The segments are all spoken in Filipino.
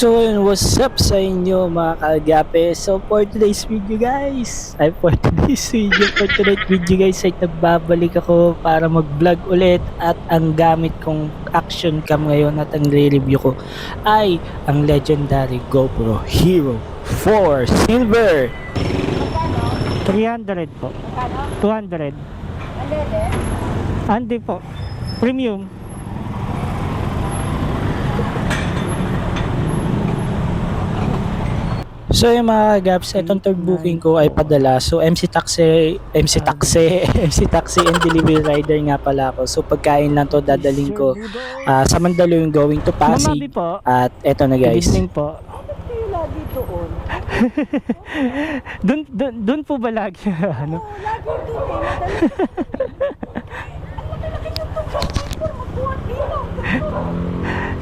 So yun, what's up sa inyo mga kaagape? So for today's video guys, for today's video guys ay nagbabalik ako para mag-vlog ulit at ang gamit kong action cam ngayon at ang re-review ko ay ang legendary GoPro Hero 4 Silver. 300 po. 200. Hindi po. Premium. So yung mga gaps, itong third booking ko ay padala. So MC Taxi and Delivery Rider nga pala ako. So pagkain lang to dadaling ko sa Mandaluyong going to Pasig. At eto na guys. Good evening po. Lagi doon. Doon po ba lagi? Ano? Lagi doon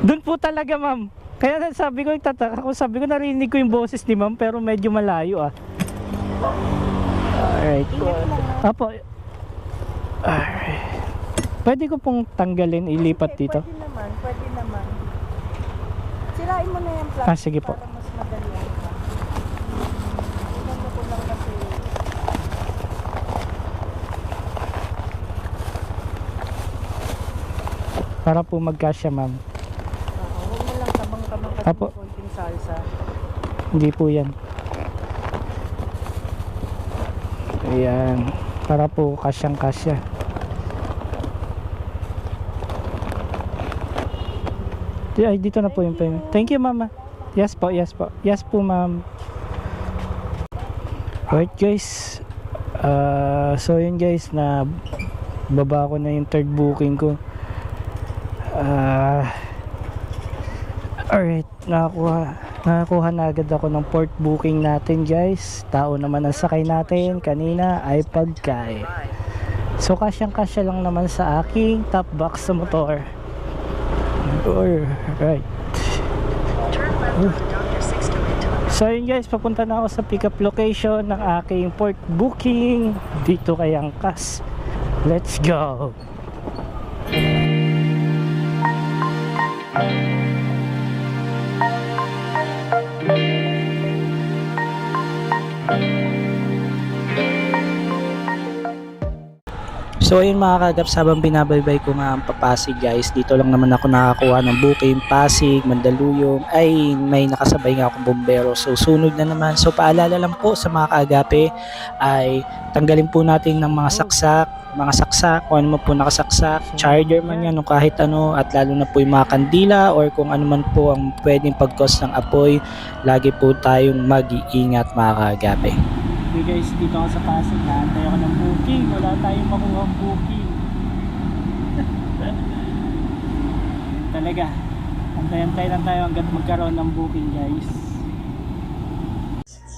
Doon po talaga ma'am. Kaya sabi ko, sabi ko narinig ko yung boses ni ma'am pero medyo malayo ah. Alright. Apo. Alright. Pwede ko pong tanggalin, ilipat dito? Pwede naman. Sirain mo na yung plastic sige po. para mas madali ka. Tingnan ko lang kasi. Para po magkasya ma'am. Huwag mo lang tabang-tabang kasi Apo. konting salsa. Hindi po yan. Ayan. Para po kasyang kasya. Ay, dito na po yung payment. Thank you mama. Yes po, yes po. Yes po ma'am. Alright guys. So yun guys, na baba ko na yung third booking ko. Alright, nakakuha na agad ako ng port booking natin guys. Tao naman ang sakay natin kanina ay pagkain. So kasyang kasya lang naman sa aking top box sa motor. Alright. So yun guys, papunta na ako sa pick up location ng aking port booking dito kay Angkas. Let's go. So ayun mga kagaps, habang binabaybay ko nga ang Pasig guys, dito lang naman ako nakakuha ng booking. Pasig, Mandaluyong, ay may nakasabay nga akong bombero. So sunod na naman. So paalala lang po sa mga kaagape ay tanggalin po natin ng mga saksak, kung ano man po nakasaksak, charger man yan o kahit ano, at lalo na po yung mga kandila or kung ano man po ang pwedeng pag-cause ng apoy. Lagi po tayong mag-iingat mga kaagape. Okay guys, dito ako sa Pasig, naantay ako ng booking. Wala tayong makuha ang booking. Talaga, antay-antay lang tayo hanggang magkaroon ng booking guys.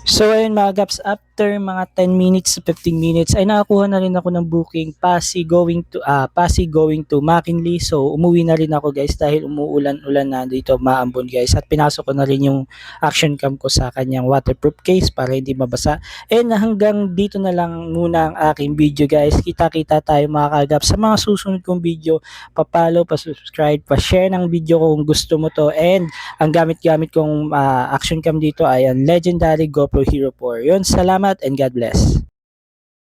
So ayun mga gaps, after mga 10 minutes to 15 minutes ay nakakuha na rin ako ng booking Pasig going to McKinley. So umuwi na rin ako guys dahil umuulan-ulan na dito Maambon guys, at pinasok ko na rin yung action cam ko sa kanyang waterproof case para hindi mabasa. And hanggang dito na lang muna ang aking video guys. Kita-kita tayo mga kagaps sa mga susunod kong video. Pa-follow, pa-subscribe, pa-share ng video ko kung gusto mo to. And ang gamit-gamit kong action cam dito ay ang legendary GoPro Hero 4. Yun, salamat and God bless.